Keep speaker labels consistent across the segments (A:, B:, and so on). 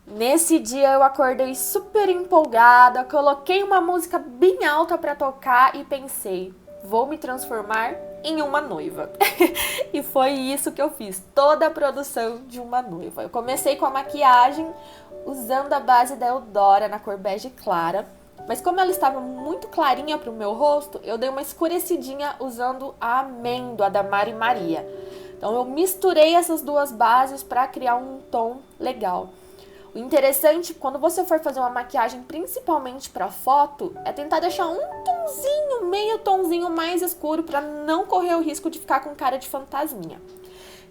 A: Nesse dia eu acordei super empolgada, coloquei uma música bem alta pra tocar e pensei, vou me transformar em uma noiva. E foi isso que eu fiz, toda a produção de uma noiva. Eu comecei com a maquiagem usando a base da Eudora na cor bege clara, mas como ela estava muito clarinha pro meu rosto, eu dei uma escurecidinha usando a amêndoa da Mari Maria. Então eu misturei essas duas bases para criar um tom legal. O interessante, quando você for fazer uma maquiagem, principalmente para foto, é tentar deixar um tonzinho, meio tonzinho mais escuro para não correr o risco de ficar com cara de fantasminha.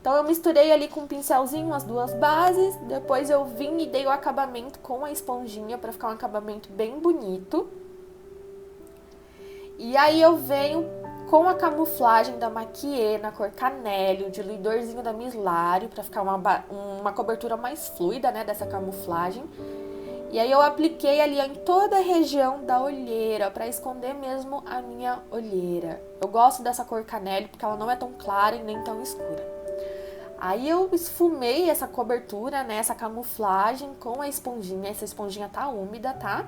A: Então eu misturei ali com um pincelzinho as duas bases, depois eu vim e dei o acabamento com a esponjinha para ficar um acabamento bem bonito. E aí eu venho com a camuflagem da Maquiê na cor canélio, o diluidorzinho da Mislari, para ficar uma cobertura mais fluida, né, dessa camuflagem. E aí eu apliquei ali em toda a região da olheira, para esconder mesmo a minha olheira. Eu gosto dessa cor canélio porque ela não é tão clara e nem tão escura. Aí eu esfumei essa cobertura, né, essa camuflagem com a esponjinha. Essa esponjinha tá úmida, tá?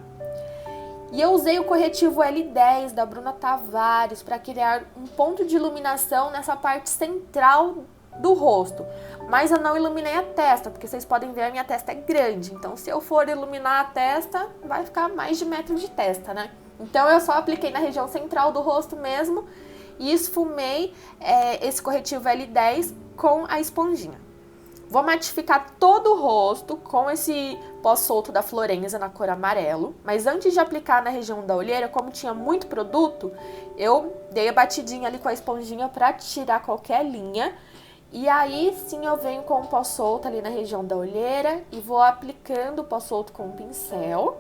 A: E eu usei o corretivo L10 da Bruna Tavares para criar um ponto de iluminação nessa parte central do rosto. Mas eu não iluminei a testa, porque vocês podem ver a minha testa é grande. Então se eu for iluminar a testa, vai ficar mais de metro de testa, né? Então eu só apliquei na região central do rosto mesmo e esfumei esse corretivo L10 com a esponjinha. Vou matificar todo o rosto com esse pó solto da Florenza na cor amarelo. Mas antes de aplicar na região da olheira, como tinha muito produto, eu dei a batidinha ali com a esponjinha para tirar qualquer linha. E aí sim eu venho com o pó solto ali na região da olheira e vou aplicando o pó solto com o pincel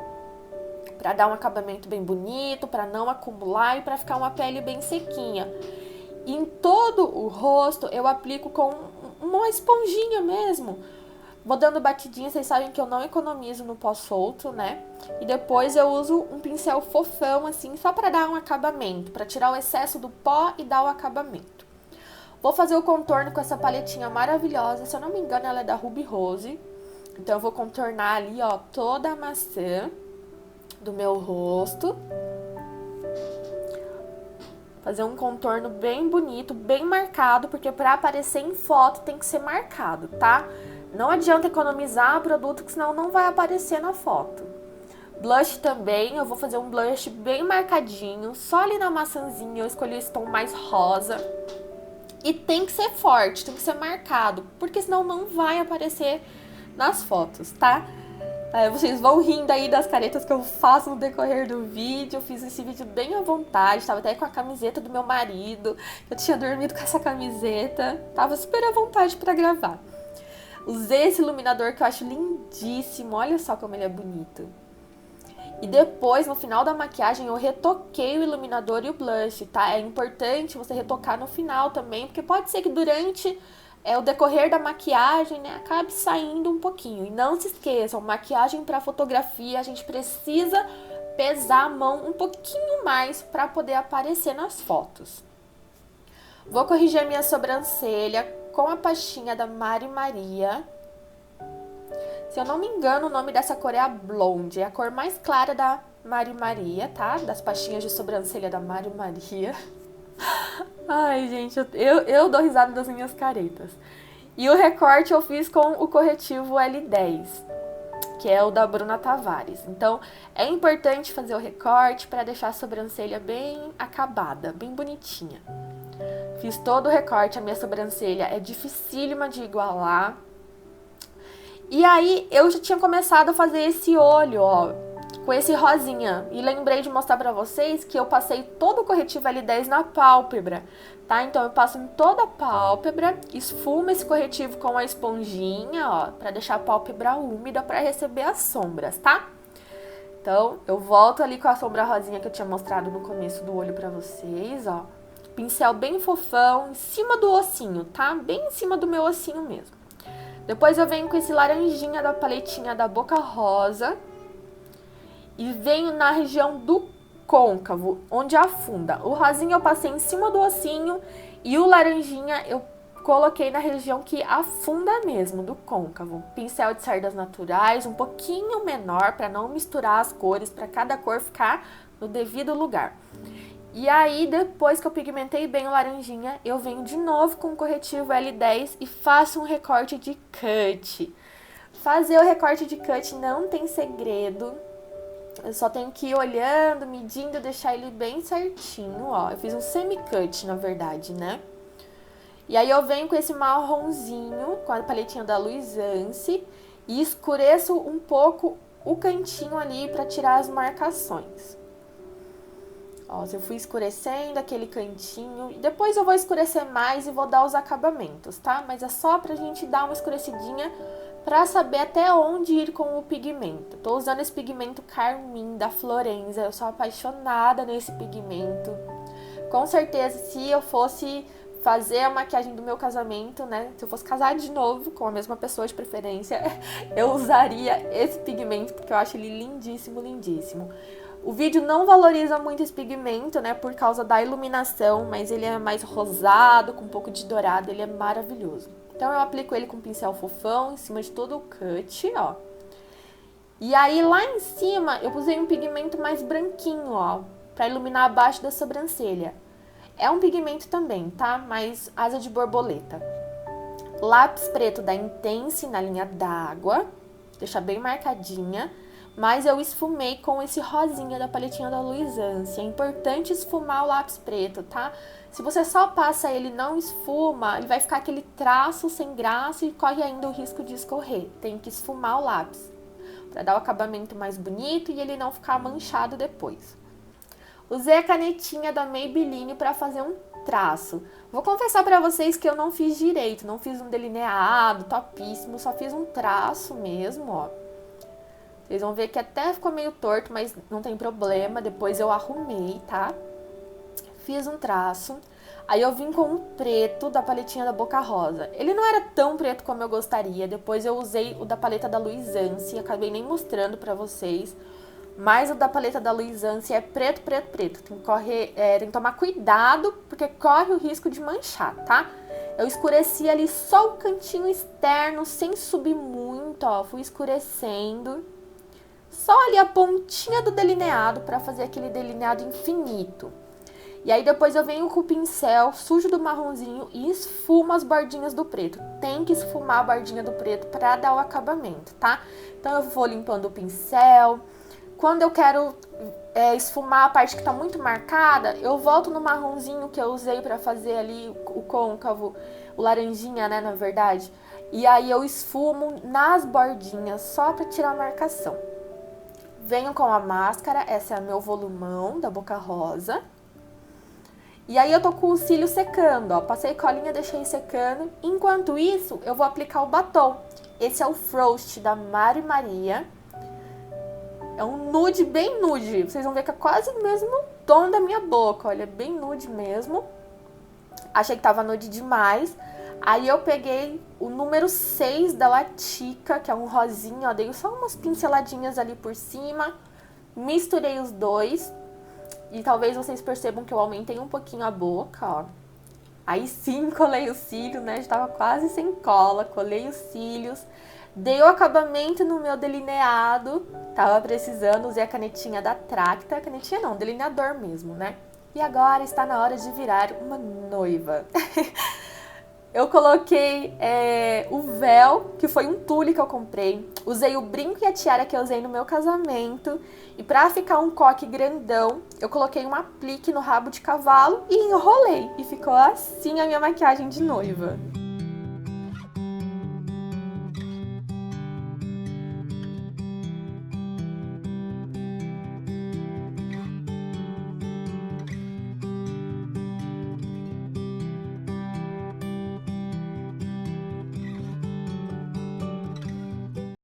A: para dar um acabamento bem bonito, para não acumular e para ficar uma pele bem sequinha. E em todo o rosto eu aplico com uma esponjinha mesmo. Vou dando batidinha, vocês sabem que eu não economizo no pó solto, né? E depois eu uso um pincel fofão assim, só para dar um acabamento, para tirar o excesso do pó e dar o acabamento. Vou fazer o contorno com essa paletinha maravilhosa, se eu não me engano ela é da Ruby Rose. Então eu vou contornar ali, ó, toda a maçã do meu rosto. Fazer um contorno bem bonito, bem marcado, porque para aparecer em foto tem que ser marcado, tá? Não adianta economizar produto, que senão não vai aparecer na foto. Blush também, eu vou fazer um blush bem marcadinho, só ali na maçãzinha, eu escolhi esse tom mais rosa. E tem que ser forte, tem que ser marcado, porque senão não vai aparecer nas fotos, tá? Vocês vão rindo aí das caretas que eu faço no decorrer do vídeo. Eu fiz esse vídeo bem à vontade, tava até com a camiseta do meu marido. Eu tinha dormido com essa camiseta, tava super à vontade pra gravar. Usei esse iluminador que eu acho lindíssimo, olha só como ele é bonito. E depois, no final da maquiagem, eu retoquei o iluminador e o blush, tá? É importante você retocar no final também, porque pode ser que durante o decorrer da maquiagem, né, acabe saindo um pouquinho. E não se esqueçam, maquiagem para fotografia, a gente precisa pesar a mão um pouquinho mais para poder aparecer nas fotos. Vou corrigir a minha sobrancelha com a pastinha da Mari Maria. Se eu não me engano, o nome dessa cor é a Blonde, é a cor mais clara da Mari Maria, tá? Das pastinhas de sobrancelha da Mari Maria. Ai, gente, eu dou risada das minhas caretas. E o recorte eu fiz com o corretivo L10, que é o da Bruna Tavares. Então, é importante fazer o recorte para deixar a sobrancelha bem acabada, bem bonitinha. Fiz todo o recorte, a minha sobrancelha é dificílima de igualar. E aí, eu já tinha começado a fazer esse olho, ó, com esse rosinha. E lembrei de mostrar pra vocês que eu passei todo o corretivo L10 na pálpebra, tá? Então, eu passo em toda a pálpebra, esfumo esse corretivo com a esponjinha, ó, pra deixar a pálpebra úmida pra receber as sombras, tá? Então, eu volto ali com a sombra rosinha que eu tinha mostrado no começo do olho pra vocês, ó. Pincel bem fofão, em cima do ossinho, tá? Bem em cima do meu ossinho mesmo. Depois eu venho com esse laranjinha da paletinha da Boca Rosa e venho na região do côncavo, onde afunda. O rosinha eu passei em cima do ossinho e o laranjinha eu coloquei na região que afunda mesmo, do côncavo. Pincel de cerdas naturais, um pouquinho menor, para não misturar as cores, para cada cor ficar no devido lugar. E aí, depois que eu pigmentei bem o laranjinha, eu venho de novo com o corretivo L10 e faço um recorte de cut. Fazer o recorte de cut não tem segredo. Eu só tenho que ir olhando, medindo, deixar ele bem certinho, ó. Eu fiz um semi-cut, na verdade, né? E aí eu venho com esse marronzinho, com a paletinha da Luisance, e escureço um pouco o cantinho ali pra tirar as marcações. Ó, eu fui escurecendo aquele cantinho, e depois eu vou escurecer mais e vou dar os acabamentos, tá? Mas é só pra gente dar uma escurecidinha pra saber até onde ir com o pigmento. Tô usando esse pigmento Carmim da Florenza, eu sou apaixonada nesse pigmento. Com certeza, se eu fosse fazer a maquiagem do meu casamento, né? Se eu fosse casar de novo com a mesma pessoa de preferência, eu usaria esse pigmento, porque eu acho ele lindíssimo, lindíssimo. O vídeo não valoriza muito esse pigmento, né, por causa da iluminação, mas ele é mais rosado, com um pouco de dourado, ele é maravilhoso. Então eu aplico ele com um pincel fofão em cima de todo o cut, ó. E aí lá em cima eu usei um pigmento mais branquinho, ó, pra iluminar abaixo da sobrancelha. É um pigmento também, tá? Mas asa de borboleta. Lápis preto da Intense na linha d'água, deixa bem marcadinha. Mas eu esfumei com esse rosinha da paletinha da Luisance. É importante esfumar o lápis preto, tá? Se você só passa ele e não esfuma, ele vai ficar aquele traço sem graça e corre ainda o risco de escorrer. Tem que esfumar o lápis, para dar o acabamento mais bonito e ele não ficar manchado depois. Usei a canetinha da Maybelline para fazer um traço. Vou confessar para vocês que eu não fiz direito, não fiz um delineado topíssimo, só fiz um traço mesmo, ó. Vocês vão ver que até ficou meio torto, mas não tem problema. Depois eu arrumei, tá? Fiz um traço. Aí eu vim com um preto da paletinha da Boca Rosa. Ele não era tão preto como eu gostaria. Depois eu usei o da paleta da Luisance. Acabei nem mostrando pra vocês. Mas o da paleta da Luisance é preto, preto, preto. Tem que tomar cuidado, porque corre o risco de manchar, tá? Eu escureci ali só o cantinho externo, sem subir muito, ó. Fui escurecendo. Só ali a pontinha do delineado para fazer aquele delineado infinito. E aí depois eu venho com o pincel sujo do marronzinho e esfumo as bordinhas do preto. Tem que esfumar a bordinha do preto para dar o acabamento, tá? Então eu vou limpando o pincel. Quando eu quero esfumar a parte que tá muito marcada, eu volto no marronzinho que eu usei para fazer ali o côncavo, o laranjinha, né, na verdade. E aí eu esfumo nas bordinhas só para tirar a marcação. Venho com a máscara, essa é a meu volumão da Boca Rosa. E aí eu tô com o cílio secando, ó. Passei colinha, deixei secando. Enquanto isso, eu vou aplicar o batom. Esse é o Frost da Mari Maria. É um nude, bem nude. Vocês vão ver que é quase o mesmo tom da minha boca, olha, bem nude mesmo. Achei que tava nude demais. Aí eu peguei o número 6 da Latica, que é um rosinha, ó, dei só umas pinceladinhas ali por cima, misturei os dois, e talvez vocês percebam que eu aumentei um pouquinho a boca, ó. Aí sim, colei o cílio, né, já tava quase sem cola, colei os cílios, dei o acabamento no meu delineado, tava precisando, usei a canetinha da Tracta, canetinha não, delineador mesmo, né. E agora está na hora de virar uma noiva. Eu coloquei o véu, que foi um tule que eu comprei. Usei o brinco e a tiara que eu usei no meu casamento. E pra ficar um coque grandão, eu coloquei um aplique no rabo de cavalo e enrolei. E ficou assim a minha maquiagem de noiva.